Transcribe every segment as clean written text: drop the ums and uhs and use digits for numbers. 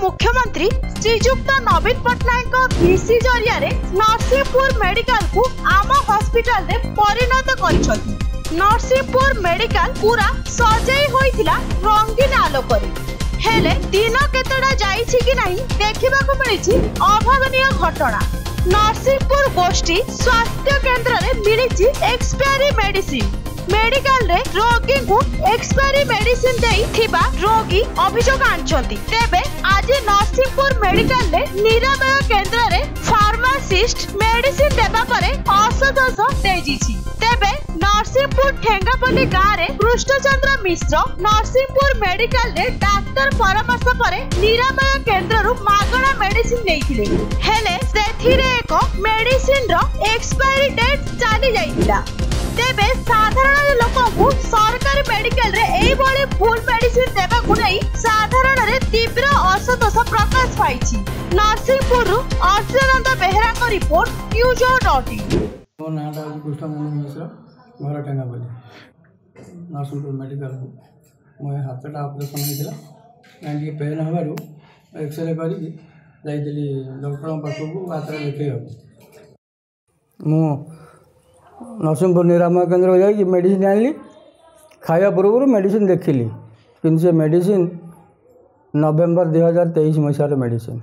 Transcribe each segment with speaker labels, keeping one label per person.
Speaker 1: मुख्यमंत्री श्रीजुक्त नवीन पट्टनायक भिसी जरिया नरसिंहपुर मेडिकल को आम हॉस्पिटल रे परिणत करिसथि। नरसिंहपुर मेडिकल पूरा सजाई होइथिला रंगीन आलोकरे। हेले दिन केतडा जाइछि कि नहीं देखिबाकू मिलिछि अभावनीय घटना। नरसिंहपुर गोष्ठी स्वास्थ्य केंद्र रे मिलिछि एक्सपायरी मेडिसिन। मेडिकल रे रोगी को एक्सपायरी मेडिसिन देई थिबा रोगी अभियोग आनछंती। तेबे आज नरसिंहपुर मेडिकल रे निरामय केंद्र रे फार्मासिस्ट मेडिसिन देबा परे असदोष देजिछि। तेबे नरसिंहपुर ठेंगापल्ली गाँव रे कृष्णचंद्र मिश्र नरसिंहपुर मेडिकल रे डाक्टर परामर्श परे निरामय केंद्र रु मागणा मेडिसिन नेइथिले। हेले सेथिरे एक मेडिसिन रो एक्सपायरी डेट चली जाइतिला। तेबे साधारण लोक सरकारी मेडिकल रे एई बळे फुल मेडिसिन देबा को नै साधारण रे तीव्र असतोष प्रकाश पाइछि। नरसिंहपुर रु अर्चनंद बेहरा को रिपोर्ट न्यूज.in।
Speaker 2: मो नाटा कृष्णचंद्र मिश्र घर टेंगापल्ली नरसिंहपुर मेडिकल को मो हाथटा ऑपरेशन होइतिला। कांडी पेन हबारु एक्सरे करी जाइतिली डॉक्टर पाखु हाथरा देखै। मो नरसिंहपुर निरामय केंद्र को जाइए मेडिसिन आनली। खाया पूर्व मेडिसिन देखिली कि से मेडिसिन नवेम्बर 2023 मसीहार मेडिसिन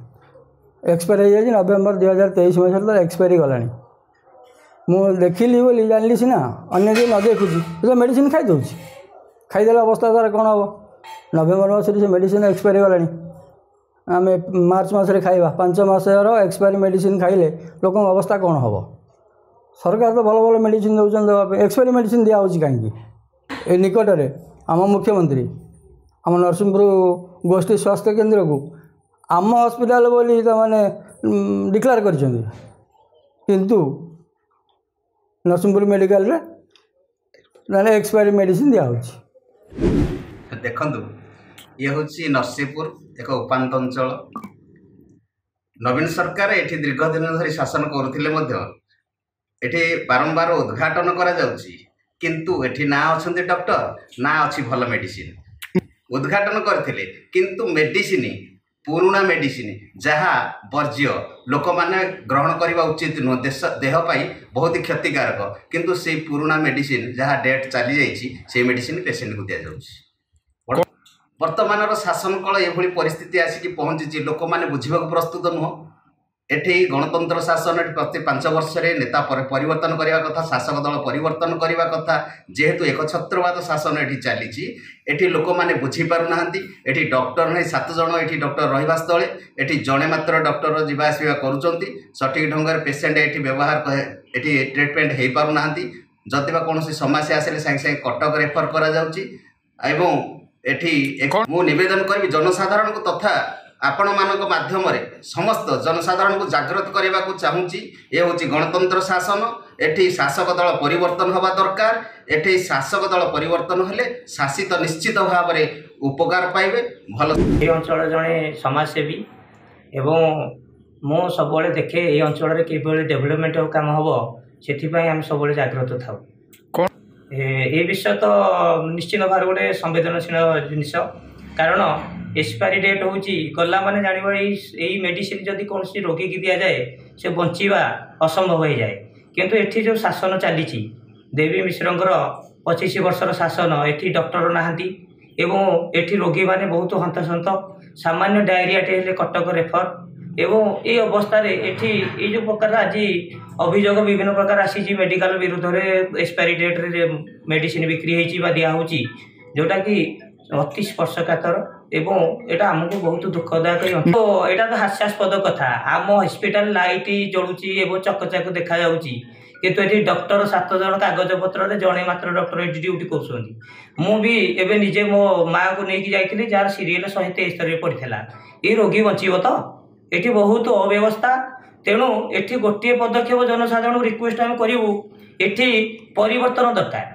Speaker 2: एक्सपायर हो जाए। नवेम्बर 2023 मसीहार एक्सपायरी गला। मुझे देखिली बोली जानली सीना अन्य दिन न देखुची तो मेडिसिन खाईदे खाईदे अवस्था तार कौन हम। नवेम्बर मसरे से मेडिसिन एक्सपायरी गला। आम मार्च मसरे खाइबा 5 मासर एक्सपायरी मेडिसिन खाइले लोक अवस्था कौन हम। सरकार तो भल भल मेडिसिन दौरान एक्सपायरी मेडिसिन दिया कहीं। ए निकट में आम मुख्यमंत्री आम नरसिंहपुर गोष्ठी स्वास्थ्य केंद्र को आम हॉस्पिटल बोली मैंने डिक्लेयर कर किंतु नरसिंहपुर मेडिकल रे एक्सपायरी मेडिसिन दिया।
Speaker 3: देखु ये हूँ नरसिंहपुर एक उपात अंचल। नवीन सरकार ये दीर्घ दिन धरी शासन करुले एठी बारंबार उद्घाटन करा जाउची किंतु एठी ना अछंती डॉक्टर ना अच्छी भल मेडिसिन। उद्घाटन करथिले किंतु मेडिसिन पुराना मेडिसिन जहाँ वर्ज्य लोक माने ग्रहण करने उचित नुह देह पाई बहुत ही क्षतिकारक किंतु से पुराना मेडिसिन जहाँ डेट चली जाइए से मेडिसिन पेसेंट को दि जाउची। वर्तमान शासन कल ये परिस्थिति आसिक पहुंची लोक मैंने बुझा प्रस्तुत नुह। एठी गणतंत्र शासन प्रति 5 वर्ष रे नेता परिवर्तन करने कथा शासक दल परिवर्तन करने कथा जेहेतु एक छत्रवाद शासन एठी चली एठी लोक माने बुझी पारु नाहंती। एठी डॉक्टर नहीं 7 जन एठी डॉक्टर रहिबा स्थले एठी जणे मात्र डॉक्टर जीवा आसिबा करूचंती। सठिक ढंगर पेशेंट एठी व्यवहार एठी ट्रीटमेंट हे पारु नाहंती। जदिबा कोनोसी समस्या आसले संगे संगे कटक रेफर करा जाउची। एवं एठी मु निवेदन करबी जनसाधारण को तथा आपण मानक माध्यम समस्त जनसाधारण को जागृत करने को चाहूँगी। ये हूँ गणतंत्र शासन। एठी शासक दल परिवर्तन हवा दरकार। एठी शासक दल परिवर्तन हेले शासित निश्चित भाव में उपकार पाइबे। भल
Speaker 4: ये अंचल जड़े समाजसेवी एवं मो सब देखे ये अंचल किभली डेभलपमेंट काम हम से आम सब जागृत था। ये विषय तो निश्चित भाव गोटे संवेदनशील जिनस कारण एक्सपायरी डेट हूँ गला माने जानवा यही मेडिसिन जदि कौन रोगी की दि जाए से बंचवा असंभव हो जाए। किंतु एठी जो शासन चली देवी मिश्रंकर 25 वर्षर शासन एठी डॉक्टर नहांती एवं एठी रोगी माने बहुत हंतसंत सामान्य डायरिया टे कटक रेफर एवं ये अवस्था एठी ये जो प्रकार आज अभियोग विभिन्न प्रकार आसी मेडिकल विरुद्ध में एक्सपायरी डेट रे मेडिसिन बिक्री होती दिया जोटा कि अति स्पर्शकातर एवं एटा आमको बहुत दुखदायक। तो यहाँ तो हास्यास्पद कथा आम हॉस्पिटल लाइट जलुची एवं चकचाक देखा जाउची किंतु ये डॉक्टर 7 जन कागज पत्र जड़े मात्र डॉक्टर ये ड्यूटी कर निजे मो माँ को लेकिन जाइए जार सीरियल 123 पड़ता ये रोगी बचब तो ये बहुत अव्यवस्था। तेणु ये गोटे पदक्षेप जनसाधारण रिक्वेस्ट आम करूँ ये परिवर्तन दरकार।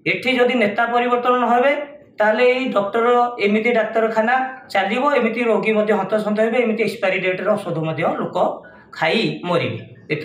Speaker 4: ये जदि नेता परिवर्तन हे ताले डॉक्टर एमती डाक्तरखाना चलो एमती रोगी हंतसंत हे एमती एक्सपायरी डेट औषध लोक खाई मरबे।